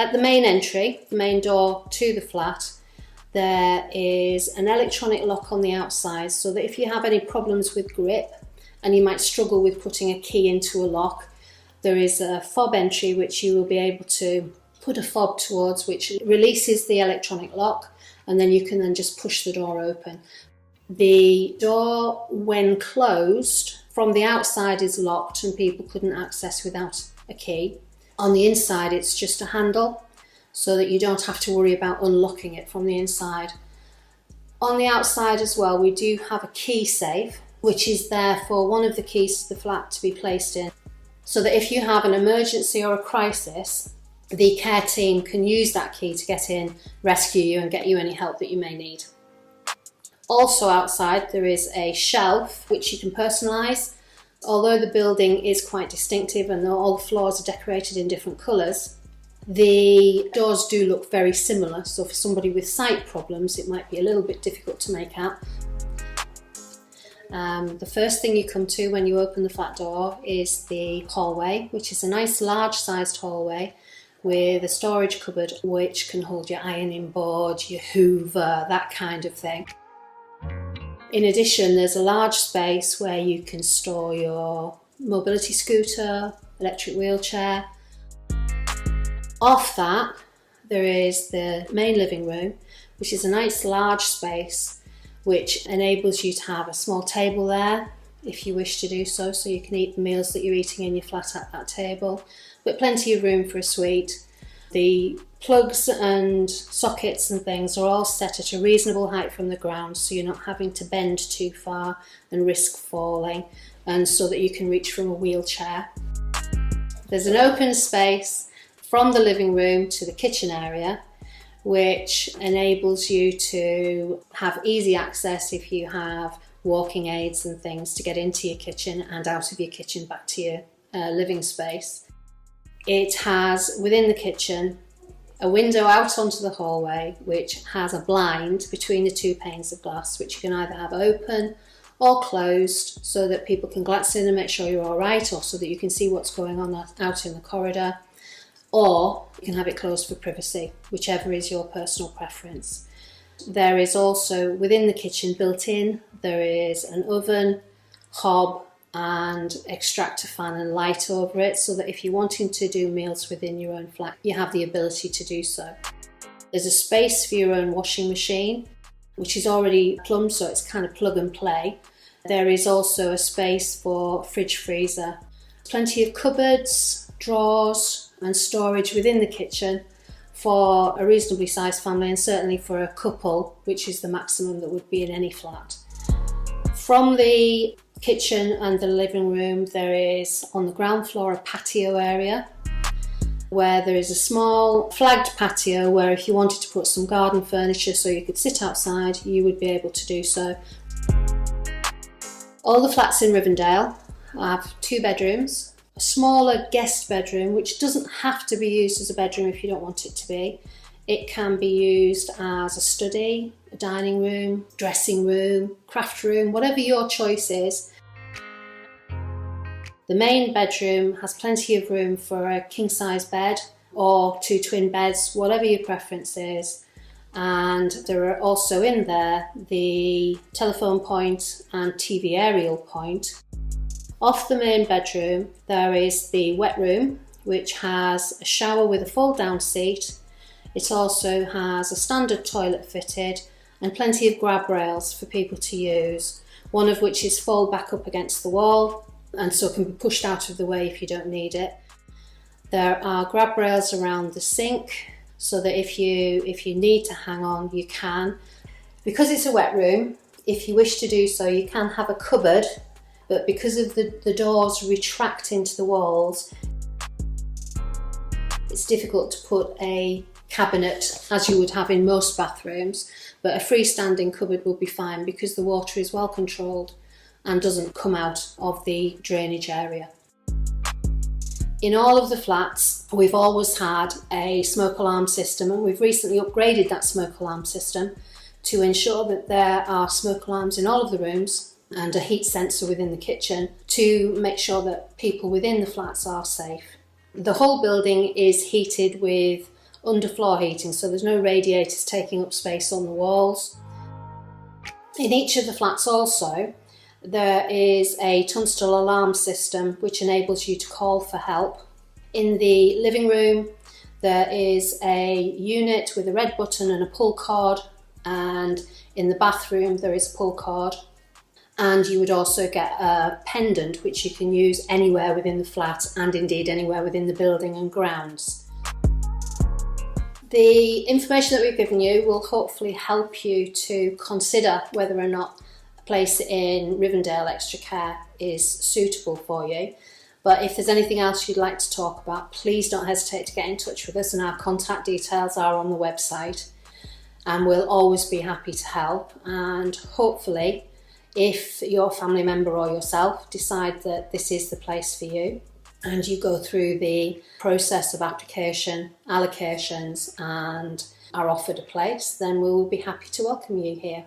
At the main entry, the main door to the flat, there is an electronic lock on the outside, so that if you have any problems with grip and you might struggle with putting a key into a lock, there is a fob entry which you will be able to put a fob towards, which releases the electronic lock, and then you can then just push the door open. The door, when closed, from the outside is locked and people couldn't access without a key. On the inside it's just a handle, so that you don't have to worry about unlocking it from the inside. On the outside as well, we do have a key safe, which is there for one of the keys to the flat to be placed in, so that if you have an emergency or a crisis, the care team can use that key to get in, rescue you and get you any help that you may need. Also outside there is a shelf which you can personalise. Although the building is quite distinctive and all the floors are decorated in different colours, the doors do look very similar, so for somebody with sight problems it might be a little bit difficult to make out. The first thing you come to when you open the flat door is the hallway, which is a nice large sized hallway with a storage cupboard which can hold your ironing board, your hoover, that kind of thing. In addition, there's a large space where you can store your mobility scooter, electric wheelchair. Off that, there is the main living room, which is a nice large space which enables you to have a small table there if you wish to do so, so you can eat the meals that you're eating in your flat at that table, but plenty of room for a suite. The plugs and sockets and things are all set at a reasonable height from the ground, so you're not having to bend too far and risk falling, and so that you can reach from a wheelchair. There's an open space from the living room to the kitchen area, which enables you to have easy access if you have walking aids and things to get into your kitchen and out of your kitchen back to your living space. It has, within the kitchen, a window out onto the hallway which has a blind between the two panes of glass, which you can either have open or closed so that people can glance in and make sure you're all right, or so that you can see what's going on out in the corridor, or you can have it closed for privacy, whichever is your personal preference. There is also, within the kitchen built in, there is an oven, hob and extractor fan and light over it, so that if you're wanting to do meals within your own flat, you have the ability to do so. There's a space for your own washing machine, which is already plumbed, so it's kind of plug and play. There is also a space for fridge freezer. Plenty of cupboards, drawers and storage within the kitchen for a reasonably sized family, and certainly for a couple, which is the maximum that would be in any flat. From the kitchen and the living room, there is on the ground floor a patio area where there is a small flagged patio where if you wanted to put some garden furniture so you could sit outside, you would be able to do so. All the flats in Rivendale have 2 bedrooms, a smaller guest bedroom which doesn't have to be used as a bedroom if you don't want it to be. It can be used as a study, a dining room, dressing room, craft room, whatever your choice is. The main bedroom has plenty of room for a king-size bed or 2 twin beds, whatever your preference is. And there are also in there the telephone point and TV aerial point. Off the main bedroom, there is the wet room, which has a shower with a fold-down seat. It also has a standard toilet fitted and plenty of grab rails for people to use, one of which is fold back up against the wall and so can be pushed out of the way if you don't need it. There are grab rails around the sink so that if you need to hang on, you can. Because it's a wet room, if you wish to do so, you can have a cupboard, but because of the doors retract into the walls, it's difficult to put a cabinet as you would have in most bathrooms, but a freestanding cupboard will be fine because the water is well controlled and doesn't come out of the drainage area. In all of the flats, we've always had a smoke alarm system, and we've recently upgraded that smoke alarm system to ensure that there are smoke alarms in all of the rooms and a heat sensor within the kitchen to make sure that people within the flats are safe. The whole building is heated with underfloor heating, so there's no radiators taking up space on the walls. In each of the flats also, there is a Tunstall alarm system which enables you to call for help. In the living room, there is a unit with a red button and a pull cord, and in the bathroom there is a pull cord. And you would also get a pendant which you can use anywhere within the flat and indeed anywhere within the building and grounds. The information that we've given you will hopefully help you to consider whether or not a place in Rivendale Extra Care is suitable for you. But if there's anything else you'd like to talk about, please don't hesitate to get in touch with us, and our contact details are on the website, and we'll always be happy to help. And hopefully, if your family member or yourself decide that this is the place for you, and you go through the process of application, allocations, and are offered a place, then we will be happy to welcome you here.